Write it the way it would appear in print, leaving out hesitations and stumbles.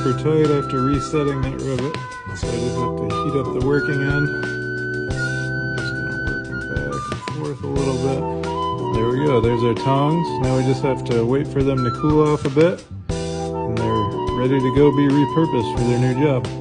super tight after resetting that rivet. So I just have to heat up the working end. I'm just going to work them back and forth a little bit. There we go, there's our tongs. Now we just have to wait for them to cool off a bit, and they're ready to go be repurposed for their new job.